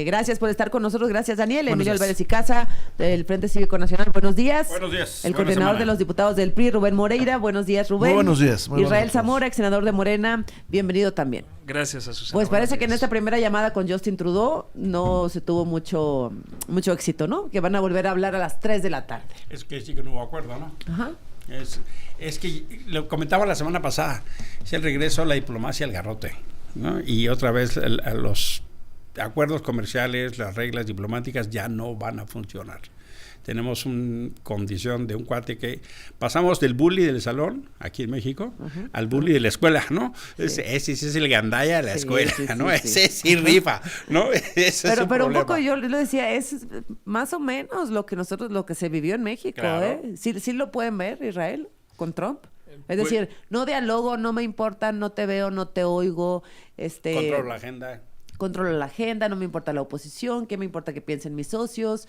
Gracias por estar con nosotros, gracias Daniel. Buenos Emilio días. Álvarez y Casa, del Frente Cívico Nacional, buenos días. Buenos días. El Buena coordinador semana. de los diputados del PRI, Rubén Moreira, buenos días Rubén. Muy buenos días. Muy Israel buenos días. Zamora, ex senador de Morena, bienvenido también. Gracias a Susana. Pues parece Buenos que en días. esta primera llamada con Justin Trudeau no se tuvo mucho éxito, ¿no? Que van a volver a hablar a las 3 de la tarde. Es que sí que no hubo acuerdo, ¿no? Ajá. Es que lo comentaba la semana pasada, es el regreso a la diplomacia al garrote, ¿no? Y otra vez a los acuerdos comerciales, las reglas diplomáticas ya no van a funcionar. Tenemos una condición de un cuate que pasamos del bully del salón, aquí en México, al bully de la escuela, ¿no? Sí. Ese es el gandaya de la Sí, escuela, sí, ¿no? sí, Ese sí. sí rifa, ¿no? Ese es Pero un problema. poco yo lo decía, es más o menos lo que se vivió en México, Claro. ¿eh? Sí lo pueden ver, Israel, con Trump. Es Pues- decir, no dialogo, no me importa, no te veo, no te oigo, Controlo la agenda. controlo la agenda, no me importa la oposición, qué me importa que piensen mis socios.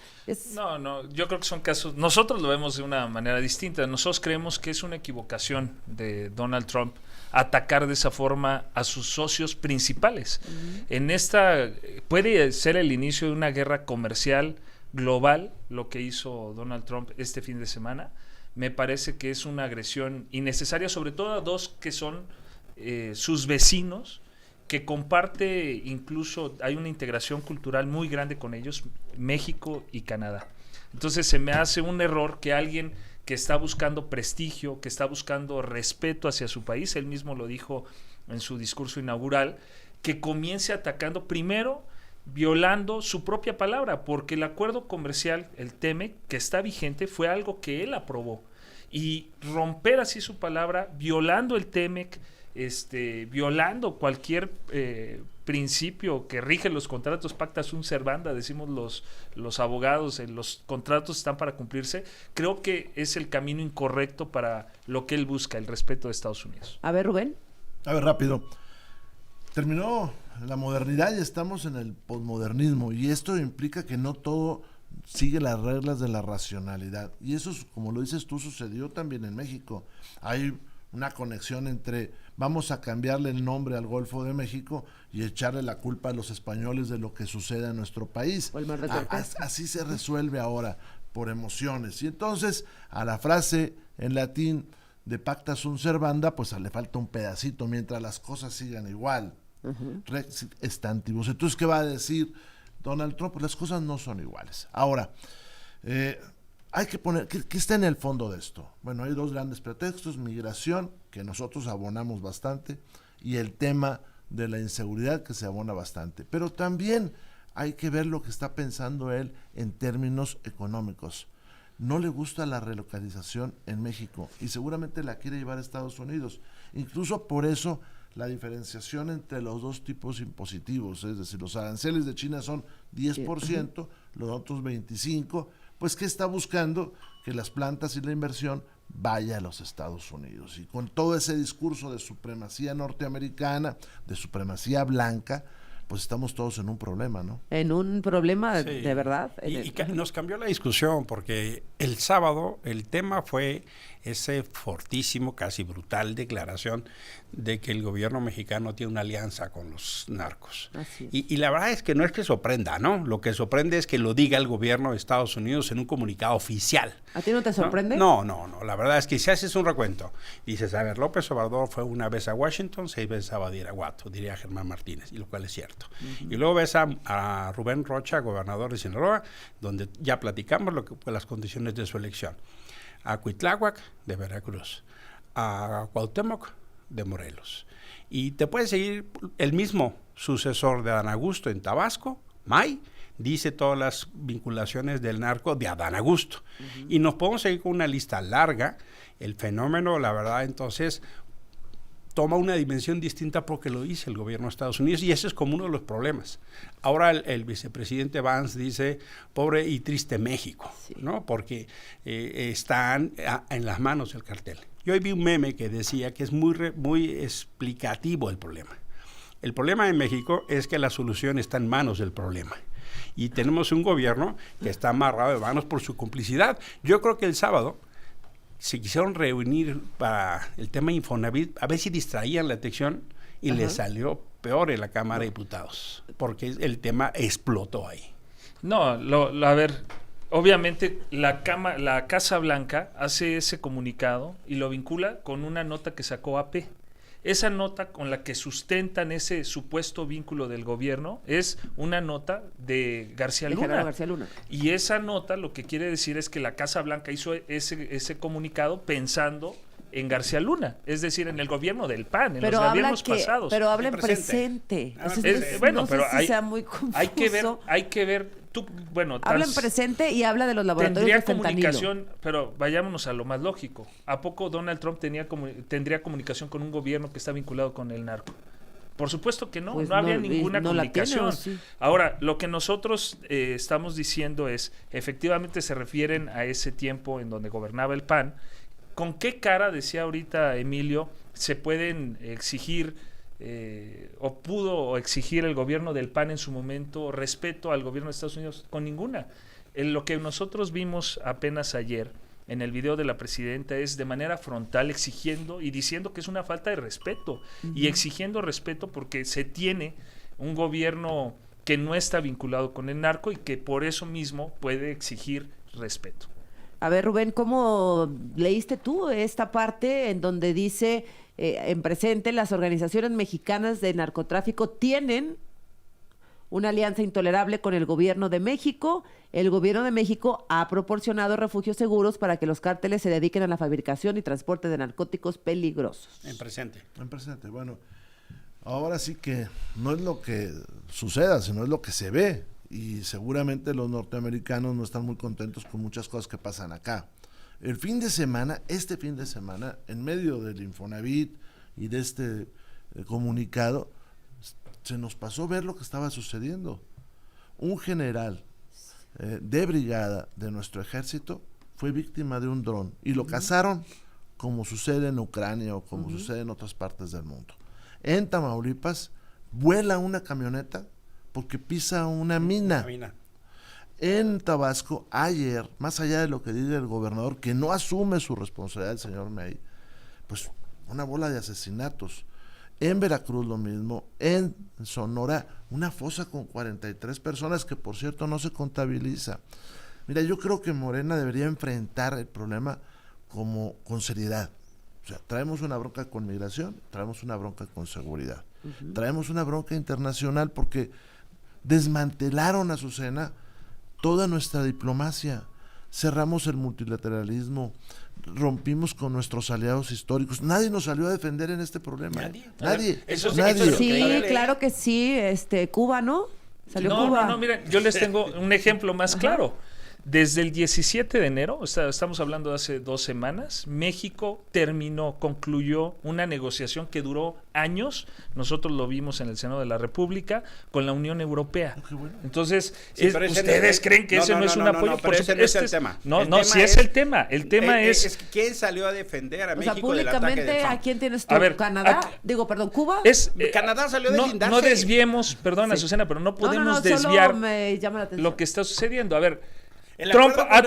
No, yo creo que son casos, nosotros lo vemos de una manera distinta. Nosotros creemos que es una equivocación de Donald Trump atacar de esa forma a sus socios principales. En esta puede ser el inicio de una guerra comercial global, lo que hizo Donald Trump este fin de semana. Me parece que es una agresión innecesaria, sobre todo a dos que son sus vecinos, que comparte, incluso hay una integración cultural muy grande con ellos, México y Canadá. Entonces se me hace un error que alguien que está buscando prestigio, que está buscando respeto hacia su país, él mismo lo dijo en su discurso inaugural, que comience atacando primero, violando su propia palabra, porque el acuerdo comercial, el TEMEC, que está vigente, fue algo que él aprobó. Y romper así su palabra, violando el TEMEC, violando cualquier principio que rige los contratos, pacta sunt servanda, decimos los abogados, los contratos están para cumplirse. Creo que es el camino incorrecto para lo que él busca, el respeto de Estados Unidos. A ver, Rubén. A ver, rápido. Terminó la modernidad y estamos en el posmodernismo, y esto implica que no todo sigue las reglas de la racionalidad, y eso, como lo dices tú, sucedió también en México. Hay una conexión entre vamos a cambiarle el nombre al Golfo de México y echarle la culpa a los españoles de lo que sucede en nuestro país. O el Mar de Cortés. Así se resuelve ahora, por emociones. Y entonces a la frase en latín de pacta sunt servanda, pues le falta un pedacito mientras las cosas sigan igual. Rex estantibus. Entonces, ¿qué va a decir Donald Trump? Pues las cosas no son iguales. Ahora, hay que poner, ¿qué está en el fondo de esto? Bueno, hay dos grandes pretextos: migración, que nosotros abonamos bastante, y el tema de la inseguridad, que se abona bastante. Pero también hay que ver lo que está pensando él en términos económicos. No le gusta la relocalización en México y seguramente la quiere llevar a Estados Unidos. Incluso por eso la diferenciación entre los dos tipos impositivos, es decir, los aranceles de China son 10%, los otros 25%, pues ¿qué está buscando? Que las plantas y la inversión vaya a los Estados Unidos. Y con todo ese discurso de supremacía norteamericana, de supremacía blanca, pues estamos todos en un problema, ¿no? En un problema Sí. de verdad. Nos cambió la discusión porque el sábado el tema fue ese fortísimo, casi brutal declaración de que el gobierno mexicano tiene una alianza con los narcos. Así es. Y la verdad es que no es que sorprenda, ¿no? Lo que sorprende es que lo diga el gobierno de Estados Unidos en un comunicado oficial. ¿A ti no te sorprende? No, la verdad es que si haces un recuento, dices, a ver, López Obrador fue una vez a Washington, 6 veces a Badiraguato, diría Germán Martínez, y lo cual es cierto. Y luego ves a Rubén Rocha, gobernador de Sinaloa, donde ya platicamos lo que fue las condiciones de su elección. A Cuitláhuac, de Veracruz. A Cuauhtémoc, de Morelos. Y te puedes seguir, el mismo sucesor de Adán Augusto en Tabasco, May, dice todas las vinculaciones del narco de Adán Augusto. Y nos podemos seguir con una lista larga. El fenómeno, la verdad, entonces toma una dimensión distinta porque lo dice el gobierno de Estados Unidos, y ese es como uno de los problemas. Ahora el vicepresidente Vance dice, pobre y triste México, Sí. ¿no? Porque están en las manos del cartel. Yo hoy vi un meme que decía que es muy explicativo el problema. El problema en México es que la solución está en manos del problema. Y tenemos un gobierno que está amarrado de manos por su complicidad. Yo creo que el sábado se quisieron reunir para el tema Infonavit, a ver si distraían la atención, y les salió peor en la Cámara de Diputados, porque el tema explotó ahí. No, a ver, obviamente la Casa Blanca hace ese comunicado y lo vincula con una nota que sacó AP. Esa nota con la que sustentan ese supuesto vínculo del gobierno es una nota de García Luna. Y esa nota lo que quiere decir es que la Casa Blanca hizo ese comunicado pensando en García Luna, es decir, en el gobierno del PAN, en los gobiernos pasados. Pero habla en presente. Bueno, no pero sé si sea muy confuso. hay que ver. Habla en presente y habla de los laboratorios de fentanilo. Comunicación, pero vayámonos a lo más lógico. ¿A poco Donald Trump tendría comunicación con un gobierno que está vinculado con el narco? Por supuesto que no, pues no había ninguna comunicación. Sí. Ahora, lo que nosotros estamos diciendo es, efectivamente se refieren a ese tiempo en donde gobernaba el PAN. ¿Con qué cara, decía ahorita Emilio, se pueden exigir o pudo exigir el gobierno del PAN en su momento respeto al gobierno de Estados Unidos? Con ninguna. Lo que nosotros vimos apenas ayer en el video de la presidenta es de manera frontal exigiendo y diciendo que es una falta de respeto y exigiendo respeto porque se tiene un gobierno que no está vinculado con el narco y que por eso mismo puede exigir respeto. A ver, Rubén, ¿cómo leíste tú esta parte en donde dice en presente las organizaciones mexicanas de narcotráfico tienen una alianza intolerable con el gobierno de México? El gobierno de México ha proporcionado refugios seguros para que los cárteles se dediquen a la fabricación y transporte de narcóticos peligrosos. En presente. En presente, bueno. Ahora sí que no es lo que suceda, sino es lo que se ve. Y seguramente los norteamericanos no están muy contentos con muchas cosas que pasan acá. Este fin de semana, en medio del Infonavit y de este comunicado, se nos pasó ver lo que estaba sucediendo. Un general de brigada de nuestro ejército fue víctima de un dron y lo cazaron como sucede en Ucrania o como sucede en otras partes del mundo. En Tamaulipas vuela una camioneta porque pisa una mina. En Tabasco, ayer, más allá de lo que dice el gobernador, que no asume su responsabilidad, el señor May, pues una bola de asesinatos. En Veracruz lo mismo, en Sonora, una fosa con 43 personas que por cierto no se contabiliza. Mira, yo creo que Morena debería enfrentar el problema con seriedad. O sea, traemos una bronca con migración, traemos una bronca con seguridad, traemos una bronca internacional porque desmantelaron, Azucena, toda nuestra diplomacia, cerramos el multilateralismo, rompimos con nuestros aliados históricos. Nadie nos salió a defender en este problema. Nadie. Sí, claro que sí. Cuba, ¿no? Cuba. No, miren, yo les tengo un ejemplo más claro. Desde el 17 de enero, estamos hablando de hace 2 semanas, México concluyó una negociación que duró años, nosotros lo vimos en el Senado de la República, con la Unión Europea. Bueno. Entonces, sí, ¿ustedes creen que ese no es un apoyo? No, pero ese no es el tema. Sí es el tema. El tema es ¿quién salió a defender a México públicamente, del ataque de Trump? ¿a quién tienes tú? A ver, ¿Canadá? Cuba. Canadá salió a deslindarse. No desviemos, perdón, Azucena, pero no podemos desviar solo me llama la atención lo que está sucediendo. A ver, Trump ha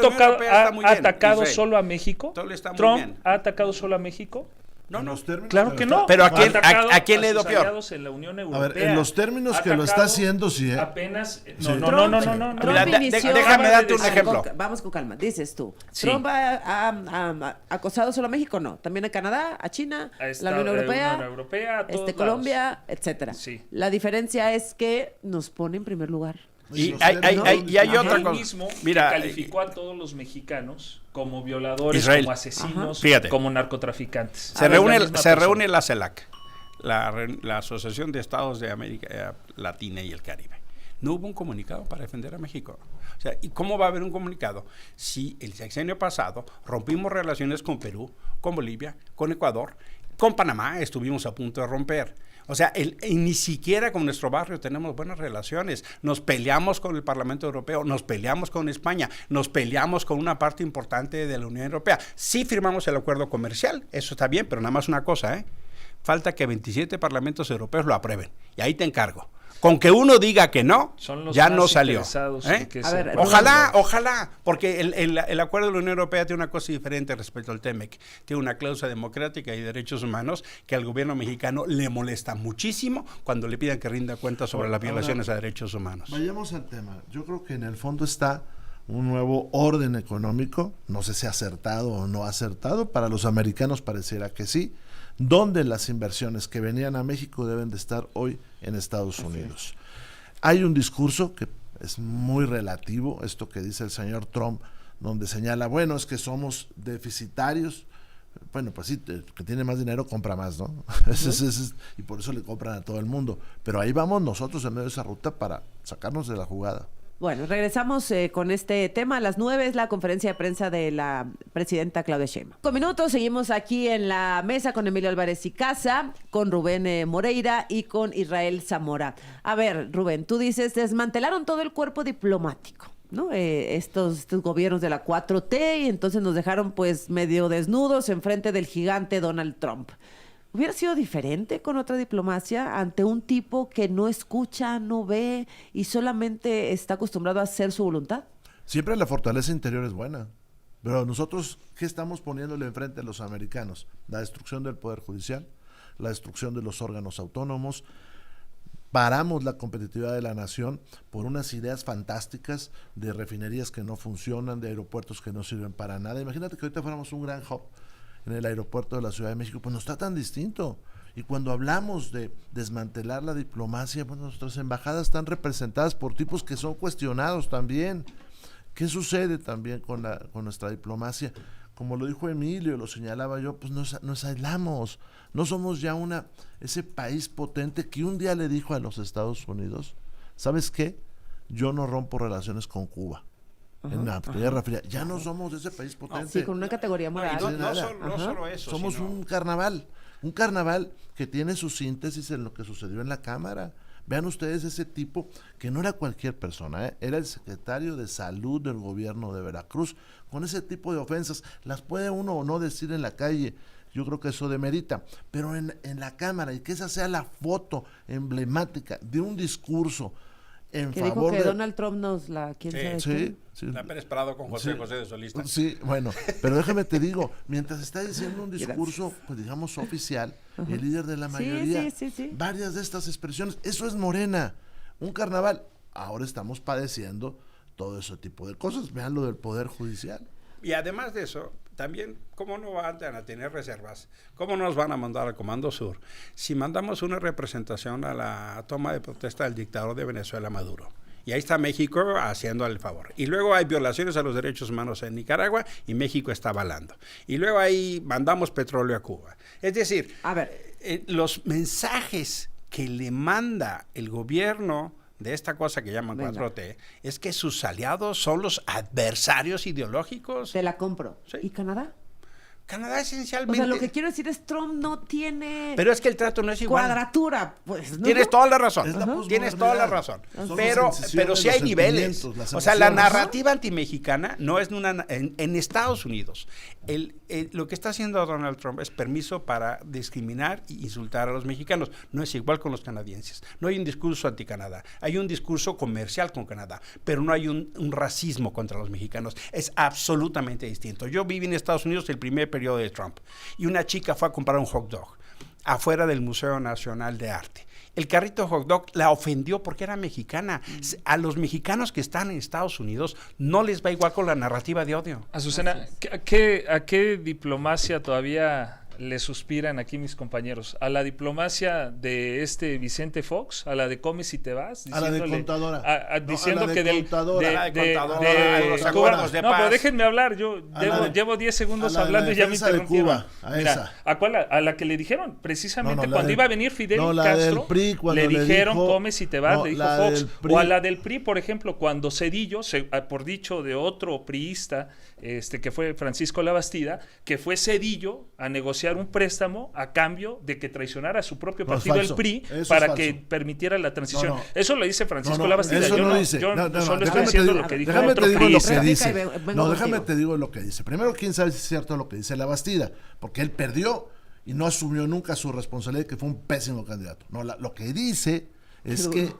atacado solo a México. Trump ha atacado solo a México. No, en los términos claro que no. Pero ¿a quién le dio peor? En la Unión Europea. A ver, en los términos que lo está haciendo, sí. Apenas. No. Mira, déjame darte un ejemplo. Vamos con calma. Dices tú. Sí. ¿Trump ha acosado solo a México? No. También a Canadá, a China, la Unión Europea, Colombia, etcétera. Sí. La diferencia es que nos pone en primer lugar. Y hay otra cosa. Mismo Mira, calificó a todos los mexicanos como violadores, Israel, como asesinos, fíjate, como narcotraficantes. Se reúne la CELAC, la Asociación de Estados de América Latina y el Caribe. No hubo un comunicado para defender a México. O sea, ¿y cómo va a haber un comunicado si el sexenio pasado rompimos relaciones con Perú, con Bolivia, con Ecuador, con Panamá estuvimos a punto de romper? O sea, ni siquiera con nuestro barrio tenemos buenas relaciones. Nos peleamos con el Parlamento Europeo, nos peleamos con España, nos peleamos con una parte importante de la Unión Europea. Sí firmamos el acuerdo comercial, eso está bien, pero nada más una cosa, falta que 27 parlamentos europeos lo aprueben. Y ahí te encargo. Con que uno diga que no, Son los ya más no salió. interesados ¿Eh? en que A se ver, apruebe. Ojalá, porque el acuerdo de la Unión Europea tiene una cosa diferente respecto al TEMEC. Tiene una cláusula democrática y derechos humanos que al gobierno mexicano le molesta muchísimo cuando le pidan que rinda cuentas sobre las violaciones a derechos humanos. Vayamos al tema. Yo creo que en el fondo está un nuevo orden económico, no sé si acertado o no acertado, para los americanos pareciera que sí, donde las inversiones que venían a México deben de estar hoy en Estados Unidos. Hay un discurso que es muy relativo, esto que dice el señor Trump, donde señala, bueno, es que somos deficitarios. Bueno, pues sí, el que tiene más dinero compra más, ¿no? Y por eso le compran a todo el mundo. Pero ahí vamos nosotros en medio de esa ruta para sacarnos de la jugada. Bueno, regresamos con este tema. A las 9 es la conferencia de prensa de la presidenta Claudia Sheinbaum. Con minutos seguimos aquí en la mesa con Emilio Álvarez y Casa, con Rubén Moreira y con Israel Zamora. A ver, Rubén, tú dices, desmantelaron todo el cuerpo diplomático, ¿no? Estos gobiernos de la 4T, y entonces nos dejaron pues medio desnudos enfrente del gigante Donald Trump. ¿Hubiera sido diferente con otra diplomacia ante un tipo que no escucha, no ve y solamente está acostumbrado a hacer su voluntad? Siempre la fortaleza interior es buena, pero nosotros, ¿qué estamos poniéndole enfrente a los americanos? La destrucción del Poder Judicial, la destrucción de los órganos autónomos. Paramos la competitividad de la nación por unas ideas fantásticas de refinerías que no funcionan, de aeropuertos que no sirven para nada. Imagínate que ahorita fuéramos un gran hub en el aeropuerto de la Ciudad de México, pues no está tan distinto. Y cuando hablamos de desmantelar la diplomacia, pues nuestras embajadas están representadas por tipos que son cuestionados también. ¿Qué sucede también con nuestra diplomacia? Como lo dijo Emilio, lo señalaba yo, pues nos aislamos. No somos ya ese país potente que un día le dijo a los Estados Unidos, ¿sabes qué? Yo no rompo relaciones con Cuba. En la Guerra Fría. Ya no somos ese país potente. Sí, con una categoría moral. No solo eso. Somos sino... un carnaval que tiene su síntesis en lo que sucedió en la Cámara. Vean ustedes ese tipo, que no era cualquier persona, era el secretario de Salud del gobierno de Veracruz, con ese tipo de ofensas. Las puede uno o no decir en la calle, yo creo que eso demerita, pero en la Cámara, y que esa sea la foto emblemática de un discurso en que favor dijo que de Donald Trump nos la... ¿Quién sabe sí. La Pérez Prado con José de Solista. Sí, bueno, pero déjame te digo, mientras está diciendo un discurso, pues digamos oficial, el líder de la mayoría, sí. varias de estas expresiones, eso es Morena, un carnaval. Ahora estamos padeciendo todo ese tipo de cosas, vean lo del Poder Judicial. Y además de eso, también, ¿cómo no van a tener reservas? ¿Cómo nos van a mandar al Comando Sur si mandamos una representación a la toma de protesta del dictador de Venezuela, Maduro? Y ahí está México haciéndole el favor. Y luego hay violaciones a los derechos humanos en Nicaragua y México está avalando. Y luego ahí mandamos petróleo a Cuba. Es decir, a ver, los mensajes que le manda el gobierno de esta cosa que llaman 4T, es que sus aliados son los adversarios ideológicos. Te la compro. Sí. ¿Y Canadá? Canadá esencialmente... O sea, lo que quiero decir es Trump no tiene... Pero es que el trato no es igual. Cuadratura, pues, ¿no? Tienes toda la razón. Es Tienes toda la razón. Pero sí hay niveles. O sea, la narrativa antimexicana no es en Estados Unidos. Lo que está haciendo Donald Trump es permiso para discriminar e insultar a los mexicanos. No es igual con los canadienses. No hay un discurso anti-Canadá. Hay un discurso comercial con Canadá, pero no hay un racismo contra los mexicanos. Es absolutamente distinto. Yo viví en Estados Unidos el primer periodo de Trump y una chica fue a comprar un hot dog afuera del Museo Nacional de Arte. El carrito de hot dog la ofendió porque era mexicana. A los mexicanos que están en Estados Unidos no les va igual con la narrativa de odio. Azucena, ¿a qué diplomacia todavía le suspiran aquí mis compañeros? ¿A la diplomacia de Vicente Fox? ¿A la de comes y te vas? A la de contadora. Diciendo a la de que del... contadora. De los acuerdos de no, paz. pero déjenme hablar. Yo llevo 10 segundos hablando y ya me interrumpieron. Mira, a la que le dijeron, precisamente cuando iba a venir Fidel Castro, PRI, le dijeron comes y te vas, le dijo Fox. O a la del PRI, por ejemplo, cuando Zedillo, por dicho de otro priista, que fue Francisco Labastida, que fue Zedillo a negociar un préstamo a cambio de que traicionara a su propio partido, el PRI, para que permitiera la transición. Eso lo dice Francisco Labastida. Eso no dice. Yo solo estoy diciendo lo que dijo otro priista. Déjame te digo lo que dice. Primero, quién sabe si es cierto lo que dice Labastida, porque él perdió y no asumió nunca su responsabilidad de que fue un pésimo candidato. No, lo que dice es que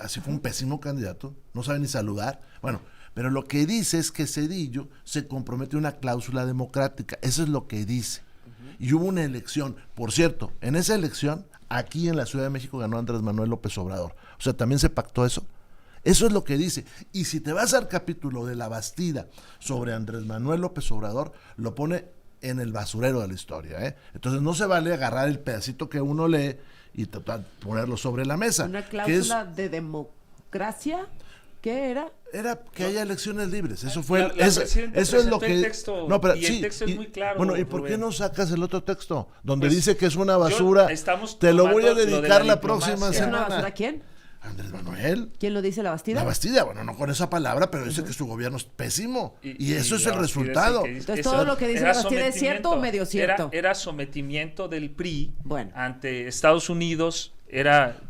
así fue un pésimo candidato, no sabe ni saludar. Bueno, pero lo que dice es que Zedillo se compromete a una cláusula democrática, eso es lo que dice. Y hubo una elección, por cierto, en esa elección, aquí en la Ciudad de México ganó Andrés Manuel López Obrador. O sea, también se pactó eso. Eso es lo que dice. Y si te vas al capítulo de La Bastida sobre Andrés Manuel López Obrador, lo pone en el basurero de la historia, ¿eh? Entonces no se vale agarrar el pedacito que uno lee y tratar de ponerlo sobre la mesa. ¿Una cláusula de democracia? ¿Qué era? Era que haya elecciones libres. Eso fue eso es lo que el texto, y el texto es muy claro. Bueno, ¿y por qué no sacas el otro texto donde Pues, dice que es una basura? Te lo voy a dedicar la próxima ¿Es semana. una basura quién? Andrés Manuel. ¿Quién lo dice, La Bastida? La Bastida, bueno, no con esa palabra, pero dice que su gobierno es pésimo. Y eso es el resultado. Entonces, ¿todo lo que dice La Bastida es cierto o medio cierto? Era sometimiento del PRI Bueno. ante Estados Unidos.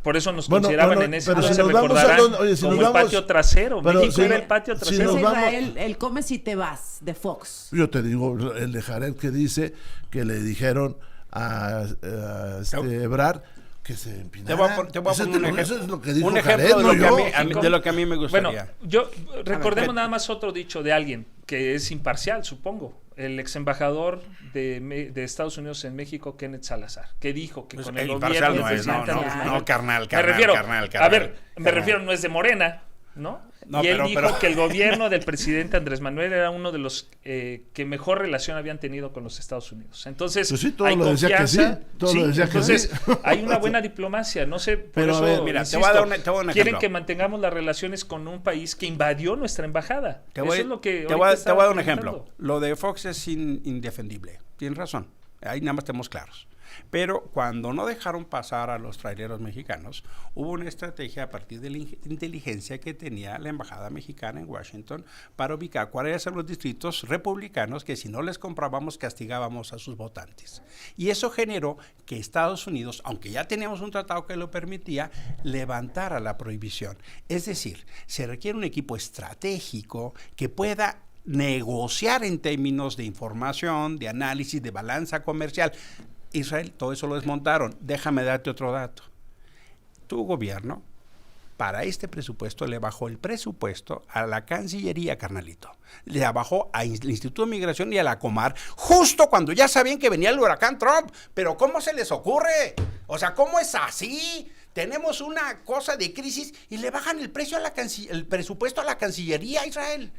Por eso nos consideraban en ese pero entonces, como el patio trasero. México era el patio trasero. Dice Israel, el come si te vas, de Fox. Yo te digo, el de Jared que dice que le dijeron a Ebrard que se empinara. Te voy a poner un ejemplo. Eso es lo que dijo un ejemplo Jared, de lo que a mí me gustaría. Bueno, recordemos nada más otro dicho de alguien que es imparcial, supongo. El ex embajador de Estados Unidos en México, Kenneth Salazar, que dijo que Pues con el imparcial gobierno no es, carnal. Me refiero, no es de Morena, ¿no? Y él dijo que el gobierno del presidente Andrés Manuel era uno de los que mejor relación habían tenido con los Estados Unidos. Entonces, pues sí, todo hay lo decía que sí. Todo lo decía entonces, que sí. hay una buena diplomacia. No sé, por pero eso, a ver, mira, insisto, te voy a dar un ejemplo. Quieren que mantengamos las relaciones con un país que invadió nuestra embajada. Te voy a dar un ejemplo. Lo de Fox es indefendible. Tienes razón. Ahí nada más estamos claros. Pero cuando no dejaron pasar a los traileros mexicanos, hubo una estrategia a partir de la inteligencia que tenía la embajada mexicana en Washington para ubicar cuáles eran los distritos republicanos que si no les comprábamos castigábamos a sus votantes. Y eso generó que Estados Unidos, aunque ya teníamos un tratado que lo permitía, levantara la prohibición. Es decir, se requiere un equipo estratégico que pueda negociar en términos de información, de análisis, de balanza comercial. Israel, todo eso lo desmontaron. Déjame darte otro dato. Tu gobierno, para este presupuesto, le bajó el presupuesto a la Cancillería, carnalito. Le bajó al Instituto de Migración y a la Comar, justo cuando ya sabían que venía el huracán Trump. Pero ¿cómo se les ocurre? O sea, ¿cómo es así? Tenemos una cosa de crisis y le bajan el precio a el presupuesto a la Cancillería, Israel.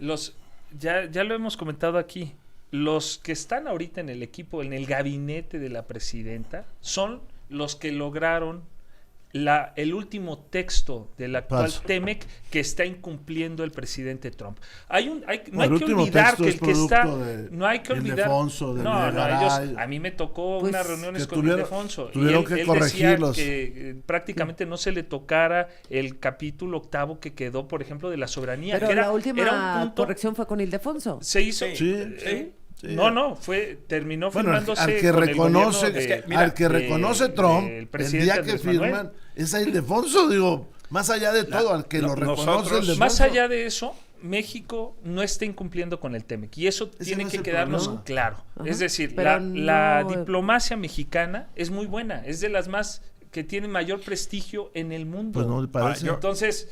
Ya lo hemos comentado aquí. Los que están ahorita en el equipo, en el gabinete de la presidenta, son los que lograron el último texto del actual TEMEC que está incumpliendo el presidente Trump. No hay que olvidar que el que está... No hay que olvidar... a mí me tocó unas reuniones con Ildefonso. Y él decía que prácticamente no se le tocara el capítulo 8 que quedó, por ejemplo, de la soberanía. Pero que la última corrección fue con Ildefonso. Se hizo... Sí. Terminó firmándose al que reconoce Trump, el día que firman, es a Ildefonso, digo, más allá de todo, al que lo reconoce Ildefonso. Más allá de eso, México no está incumpliendo con el TEMEC y eso tiene que quedarnos claro. Ajá. Es decir, la diplomacia mexicana es muy buena, es de las más que tiene mayor prestigio en el mundo. Pues no me parece. Entonces,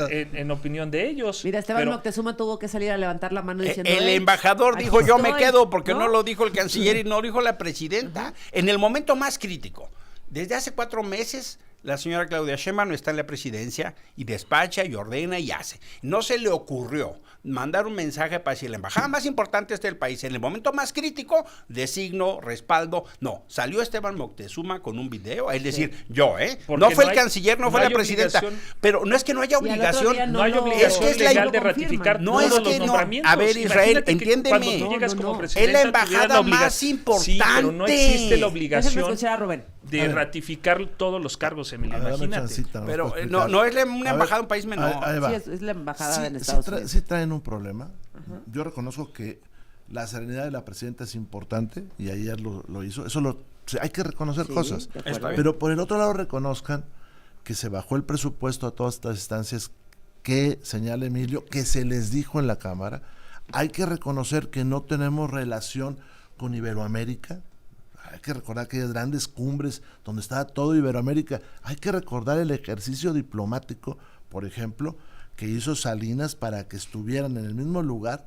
en opinión de ellos. Mira, Esteban Moctezuma tuvo que salir a levantar la mano diciendo... El embajador dijo, yo me quedo, porque no lo dijo el canciller y no lo dijo la presidenta. En el momento más crítico, desde hace 4 meses... La señora Claudia Sheinbaum está en la presidencia y despacha y ordena y hace. No se le ocurrió mandar un mensaje para decir la embajada más importante del país en el momento más crítico, designo, respaldo. No, salió Esteban Moctezuma con un video, es decir, no fue el canciller, no fue la presidenta. Pero no es que no haya obligación, no hay obligación legal de ratificar todos los nombramientos. A ver, Israel, entiéndeme, es la embajada más importante. Sí, pero no existe la obligación escuchar a Rubén de ratificar todos los cargos, Emilio, imagínate. Pero no es una embajada de un país menor. Sí, es la embajada en Estados Unidos. Sí traen un problema. Yo reconozco que la serenidad de la presidenta es importante y ayer lo hizo. Hay que reconocer cosas. Pero por el otro lado reconozcan que se bajó el presupuesto a todas estas instancias que señala Emilio, que se les dijo en la Cámara. Hay que reconocer que no tenemos relación con Iberoamérica. Hay que recordar aquellas grandes cumbres donde estaba todo Iberoamérica. Hay que recordar el ejercicio diplomático, por ejemplo, que hizo Salinas para que estuvieran en el mismo lugar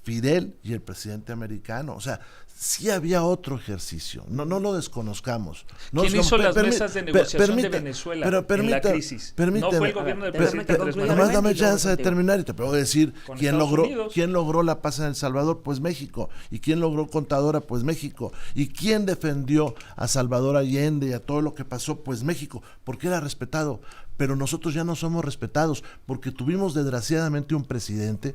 Fidel y el presidente americano. O sea, sí había otro ejercicio, no lo desconozcamos. ¿Quién hizo las mesas de negociación de Venezuela en la crisis? No fue el gobierno del presidente Andrés Manuel. Nomás dame chance de terminar y te puedo decir Con quién Estados logró la paz en El Salvador, pues México. Y quién logró Contadora, pues México. Y quién defendió a Salvador Allende y a todo lo que pasó, pues México, porque era respetado. Pero nosotros ya no somos respetados, porque tuvimos desgraciadamente un presidente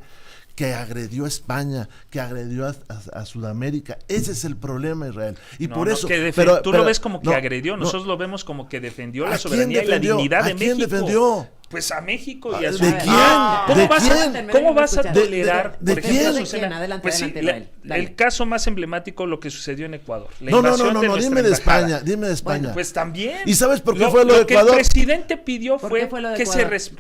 que agredió a España, que agredió a Sudamérica. Ese es el problema, Israel. Y por eso... Tú lo ves como que agredió, nosotros lo vemos como que defendió la soberanía y la dignidad de México. ¿A quién defendió? Pues a México y a ¿De su... quién? ¿Cómo vas a tolerar, ¿De por ejemplo, quién? Azucena? Adelante, Pues sí, Israel. el caso más emblemático, lo que sucedió en Ecuador. No, dime de España, dime de España. Bueno, pues también. ¿Y sabes por qué fue lo de Ecuador? Lo que el presidente pidió fue que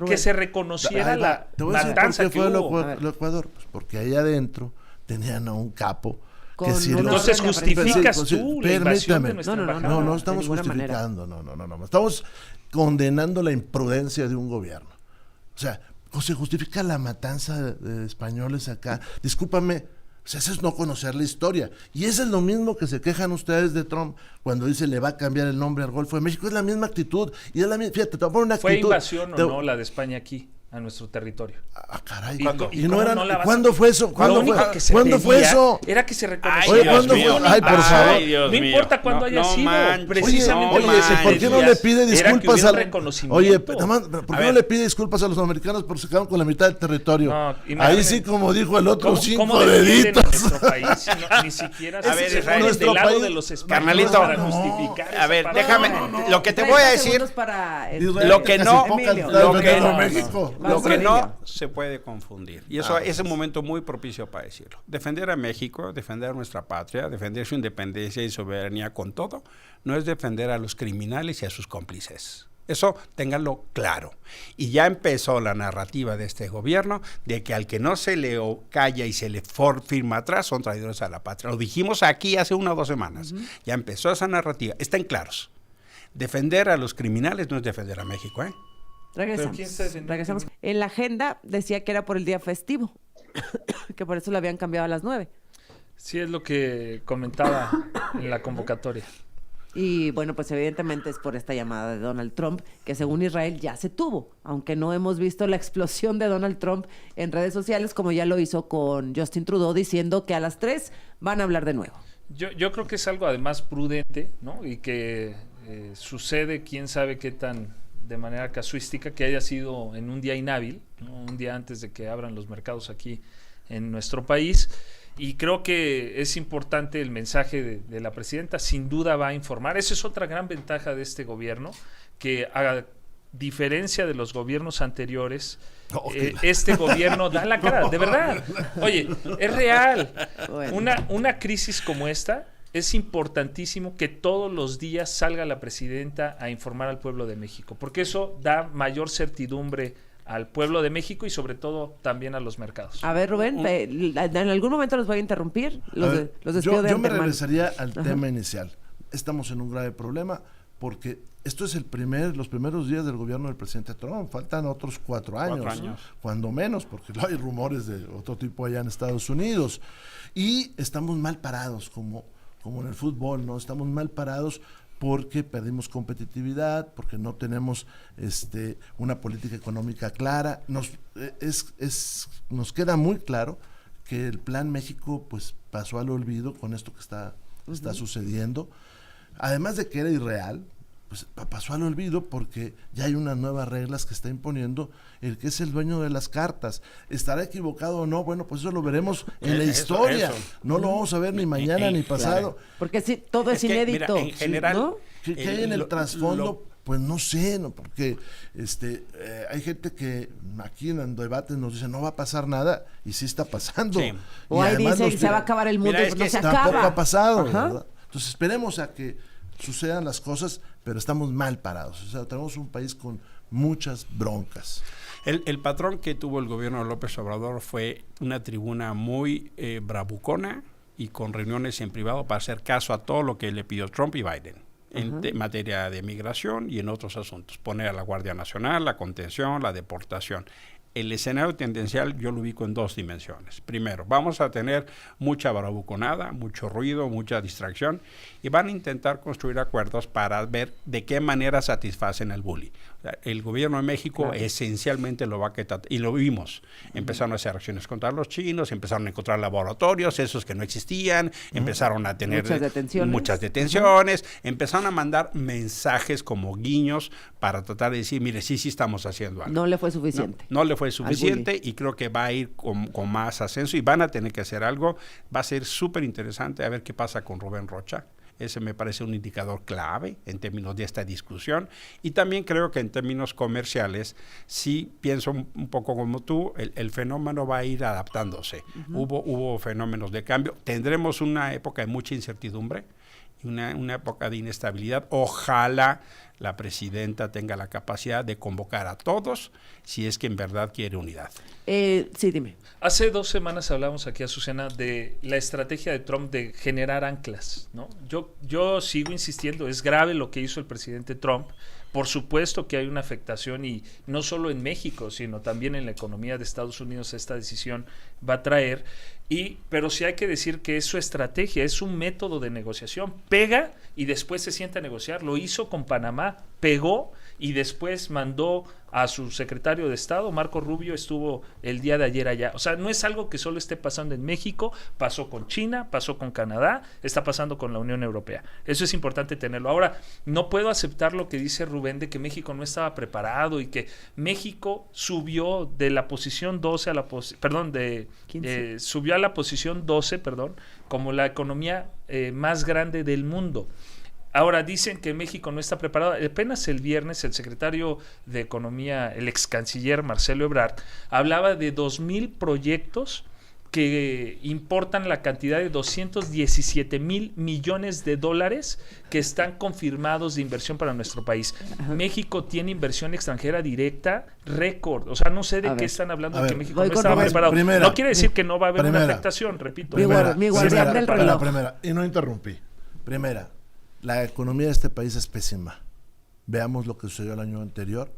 que se reconociera la matanza que fue hubo. lo de Ecuador. Pues porque ahí adentro tenían a un capo Con que sirvió. Entonces justificas tú la invasión de Permítame. nuestra embajada. No estamos justificando, no. Estamos condenando la imprudencia de un gobierno. O sea, se justifica la matanza de españoles acá. Discúlpame, o sea, eso es no conocer la historia. Y eso es lo mismo que se quejan ustedes de Trump cuando dice le va a cambiar el nombre al Golfo de México. Es la misma actitud. Y es la misma, fíjate, te voy a poner una actitud. ¿Fue invasión o no la de España aquí, a nuestro territorio? Ah, caray. ¿Cuándo fue eso? ¿Cuándo fue eso? Era que se reconociera. Oye, ¿cuándo fue? Ay, por favor. No importa cuándo haya sido. Precisamente ¿por qué no le pide disculpas ¿por qué no le pide disculpas a los americanos porque se quedaron con la mitad del territorio? Ahí sí, como dijo el otro, 5 deditos. Nuestro país, ni siquiera se pone del lado de los españoles para justificar. A ver, déjame, lo que te voy a decir, lo que no se puede confundir. Y eso es un momento muy propicio para decirlo. Defender a México, defender a nuestra patria, defender su independencia y soberanía con todo, no es defender a los criminales y a sus cómplices. Eso ténganlo claro. Y ya empezó la narrativa de este gobierno de que al que no se le calla y se le firma atrás son traidores a la patria. Lo dijimos aquí hace 1 o 2 semanas. Ya empezó esa narrativa. Estén claros. Defender a los criminales no es defender a México, ¿eh? Regresamos. En la agenda decía que era por el día festivo, que por eso lo habían cambiado a las 9. Sí, es lo que comentaba en la convocatoria. Y bueno, pues evidentemente es por esta llamada de Donald Trump, que según Israel ya se tuvo, aunque no hemos visto la explosión de Donald Trump en redes sociales, como ya lo hizo con Justin Trudeau, diciendo que a las 3 van a hablar de nuevo. Yo creo que es algo además prudente, ¿no? Y que sucede, quién sabe qué tan de manera casuística, que haya sido en un día inhábil, ¿no? Un día antes de que abran los mercados aquí en nuestro país. Y creo que es importante el mensaje de la presidenta, sin duda va a informar. Esa es otra gran ventaja de este gobierno, que a diferencia de los gobiernos anteriores, este gobierno da la cara, de verdad. Oye, es real. Bueno. Una crisis como esta, es importantísimo que todos los días salga la presidenta a informar al pueblo de México, porque eso da mayor certidumbre al pueblo de México y sobre todo también a los mercados. A ver, Rubén, en algún momento los voy a interrumpir. Los despido de yo me antemano. regresaría al tema inicial. Estamos en un grave problema porque esto es los primeros días del gobierno del presidente Trump. Faltan otros 4 años, 4 años. Cuando menos, porque no hay rumores de otro tipo allá en Estados Unidos. Y estamos mal parados, como en el fútbol, ¿no? Estamos mal parados porque perdimos competitividad, porque no tenemos una política económica clara. Nos queda muy claro que el Plan México pues pasó al olvido con esto que está sucediendo. Además de que era irreal, pues pasó al olvido porque ya hay unas nuevas reglas que está imponiendo el que es el dueño de las cartas. ¿Estará equivocado o no? Bueno, pues eso lo veremos en la historia. No lo vamos a ver ni mañana ni pasado. Porque sí, todo es inédito. Mira, en general, ¿no? ¿Qué hay en el trasfondo? Pues no sé, ¿no? Porque hay gente que aquí en el debate nos dice no va a pasar nada y sí está pasando. Sí. O ahí dice que se va a acabar el mundo, no se acaba. Tampoco ha pasado, Ajá. ¿verdad? Entonces esperemos a que sucedan las cosas, pero estamos mal parados. O sea, tenemos un país con muchas broncas. El patrón que tuvo el gobierno de López Obrador fue una tribuna muy bravucona, y con reuniones en privado para hacer caso a todo lo que le pidió Trump y Biden en materia de migración y en otros asuntos. Poner a la Guardia Nacional, la contención, la deportación. El escenario tendencial yo lo ubico en 2 dimensiones. Primero, vamos a tener mucha bravuconada, mucho ruido, mucha distracción, y van a intentar construir acuerdos para ver de qué manera satisfacen al bully. O sea, el gobierno de México esencialmente lo va a quitar, y lo vimos. Empezaron a hacer acciones contra los chinos, empezaron a encontrar laboratorios, esos que no existían, empezaron a tener muchas detenciones, empezaron a mandar mensajes como guiños para tratar de decir, mire, sí estamos haciendo algo. No le fue suficiente. No le fue suficiente y creo que va a ir con más ascenso y van a tener que hacer algo. Va a ser súper interesante a ver qué pasa con Rubén Rocha. Ese me parece un indicador clave en términos de esta discusión. Y también creo que en términos comerciales, sí pienso un poco como tú, el fenómeno va a ir adaptándose. Hubo fenómenos de cambio. Tendremos una época de mucha incertidumbre, una época de inestabilidad. Ojalá la presidenta tenga la capacidad de convocar a todos si es que en verdad quiere unidad. Sí, dime. Hace 2 semanas hablamos aquí, Azucena, de la estrategia de Trump de generar anclas, ¿no? Yo sigo insistiendo, es grave lo que hizo el presidente Trump. Por supuesto que hay una afectación, y no solo en México, sino también en la economía de Estados Unidos esta decisión va a traer, pero sí hay que decir que es su estrategia, es un método de negociación. Pega y después se sienta a negociar. Lo hizo con Panamá, pegó y después mandó a su secretario de Estado, Marco Rubio, estuvo el día de ayer allá. O sea, no es algo que solo esté pasando en México, pasó con China, pasó con Canadá, está pasando con la Unión Europea. Eso es importante tenerlo. Ahora, no puedo aceptar lo que dice Rubén de que México no estaba preparado y que México subió de la posición 12 a la subió a la posición 12, como la economía más grande del mundo. Ahora dicen que México no está preparado. Apenas el viernes el secretario de Economía, el ex canciller Marcelo Ebrard, hablaba de 2,000 proyectos que importan la cantidad de 217,000 millones de dólares que están confirmados de inversión para nuestro país. México tiene inversión extranjera directa récord. O sea, no sé de qué están hablando, de que México no estaba preparado. No quiere decir que no va a haber una afectación, repito. Mi guardián del reloj. Y no interrumpí. Primera, la economía de este país es pésima. Veamos lo que sucedió el año anterior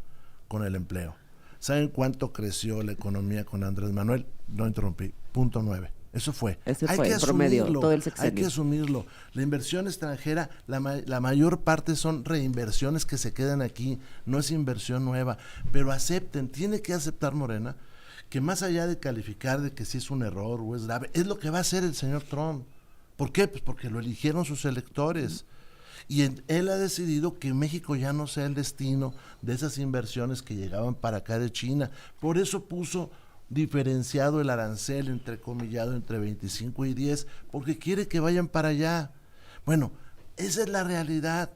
con el empleo. ¿Saben cuánto creció la economía con Andrés Manuel? No interrumpí. 0.9. Eso fue. Ese fue el promedio, todo el sexenio. Hay que asumirlo. La inversión extranjera, la mayor parte son reinversiones que se quedan aquí. No es inversión nueva. Pero acepten, tiene que aceptar Morena, que más allá de calificar de que si es un error o es grave, es lo que va a hacer el señor Trump. ¿Por qué? Pues porque lo eligieron sus electores. Y él ha decidido que México ya no sea el destino de esas inversiones que llegaban para acá de China. Por eso puso diferenciado el arancel, entrecomillado, entre 25 y 10, porque quiere que vayan para allá. Bueno, esa es la realidad.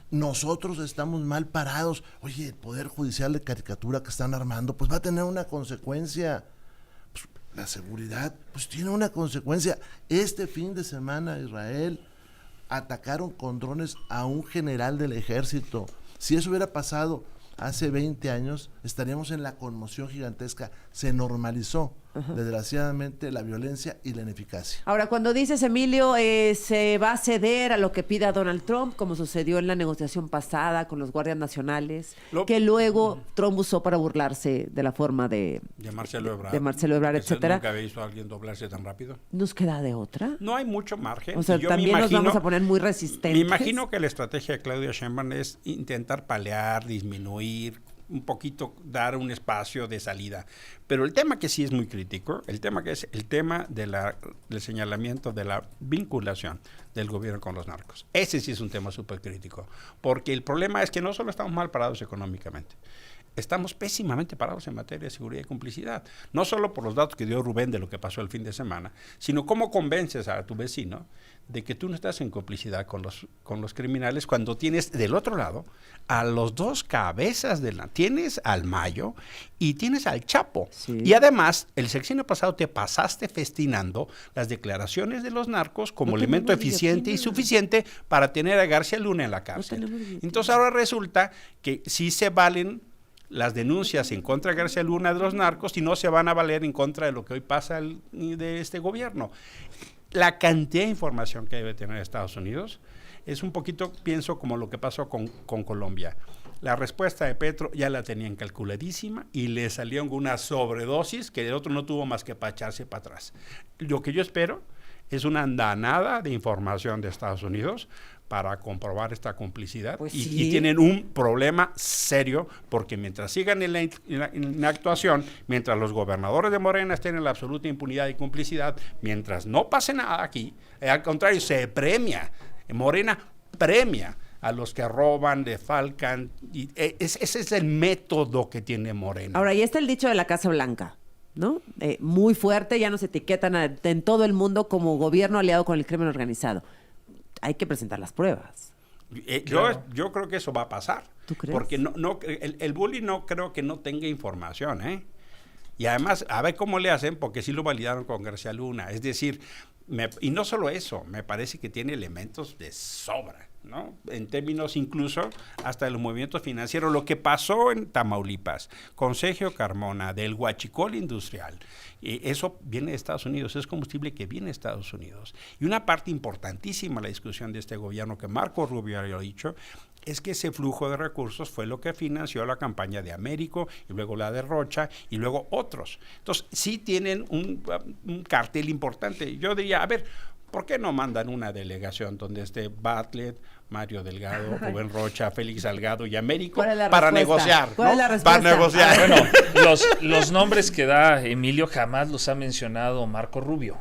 Nosotros estamos mal parados. Oye, el Poder Judicial de caricatura que están armando, pues va a tener una consecuencia. Pues, la seguridad, pues tiene una consecuencia. Este fin de semana, Israel, atacaron con drones a un general del ejército. Si eso hubiera pasado hace 20 años, estaríamos en la conmoción gigantesca. Se normalizó, desgraciadamente, la violencia y la ineficacia. Ahora, cuando dices, Emilio, se va a ceder a lo que pida Donald Trump, como sucedió en la negociación pasada con los guardias nacionales, que luego Trump usó para burlarse de la forma de Marcelo Ebrard, etcétera. ¿Nunca había visto a alguien doblarse tan rápido? ¿Nos queda de otra? No hay mucho margen. O sea, también nos vamos a poner muy resistentes. Me imagino que la estrategia de Claudia Sheinbaum es intentar paliar, disminuir, un poquito dar un espacio de salida. Pero el tema que sí es muy crítico, el tema del señalamiento de la vinculación del gobierno con los narcos. Ese sí es un tema súper crítico, porque el problema es que no solo estamos mal parados económicamente, estamos pésimamente parados en materia de seguridad y complicidad. No solo por los datos que dio Rubén de lo que pasó el fin de semana, sino cómo convences a tu vecino de que tú no estás en complicidad con los criminales cuando tienes del otro lado a los dos cabezas tienes al Mayo y tienes al Chapo. Sí. Y además, el sexenio pasado te pasaste festinando las declaraciones de los narcos como elemento eficiente y suficiente para tener a García Luna en la cárcel. Entonces ahora resulta que sí se valen las denuncias en contra de García Luna de los narcos y no se van a valer en contra de lo que hoy pasa de este gobierno. la cantidad de información que debe tener Estados Unidos es un poquito, pienso, como lo que pasó con Colombia. La respuesta de Petro ya la tenían calculadísima y le salió una sobredosis que el otro no tuvo más que para echarse para atrás. Lo que yo espero es una andanada de información de Estados Unidos para comprobar esta complicidad. Pues y, sí. y tienen un problema serio, porque mientras sigan en la actuación, mientras los gobernadores de Morena estén en la absoluta impunidad y complicidad, mientras no pase nada aquí, al contrario, se premia. Morena premia a los que roban, defalcan, y ese es el método que tiene Morena. Ahora, ya está el dicho de la Casa Blanca, ¿no? Muy fuerte, ya nos etiquetan en todo el mundo como gobierno aliado con el crimen organizado. Hay que presentar las pruebas. Claro. Yo creo que eso va a pasar. ¿Tú crees? Porque el bully no creo que no tenga información, ¿eh? Y además, a ver cómo le hacen, porque sí lo validaron con García Luna. Es decir, y no solo eso, me parece que tiene elementos de sobra, ¿no? En términos incluso hasta de los movimientos financieros. Lo que pasó en Tamaulipas con Sergio Carmona del huachicol industrial, eso viene de Estados Unidos, es combustible que viene de Estados Unidos. Y una parte importantísima de la discusión de este gobierno, que Marco Rubio había dicho, es que ese flujo de recursos fue lo que financió la campaña de Américo y luego la de Rocha y luego otros. Entonces, sí tienen un cartel importante. Yo diría, a ver, ¿por qué no mandan una delegación donde esté Bartlett, Mario Delgado, Rubén Rocha, Félix Salgado y Américo para negociar? ¿Cuál es la respuesta? Para negociar. Bueno, los nombres que da Emilio jamás los ha mencionado Marco Rubio.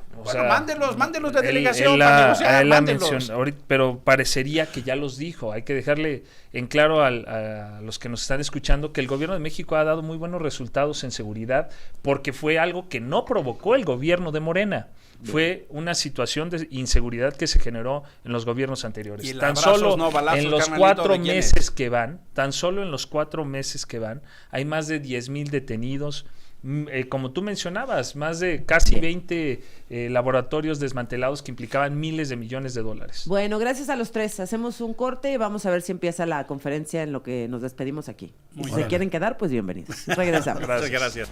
Mándenlos de delegación para negociar, mándenlos. Pero parecería que ya los dijo. Hay que dejarle en claro a los que nos están escuchando que el gobierno de México ha dado muy buenos resultados en seguridad, porque fue algo que no provocó el gobierno de Morena. Fue una situación de inseguridad que se generó en los gobiernos anteriores. Y tan solo balazos, en los carnalito, 4 ¿de quién meses que van, hay más de 10,000 detenidos. Como tú mencionabas, más de casi 20 laboratorios desmantelados que implicaban miles de millones de dólares. Bueno, gracias a los tres. Hacemos un corte y vamos a ver si empieza la conferencia en lo que nos despedimos aquí. Si se quieren quedar, pues bienvenidos. Regresamos. Gracias.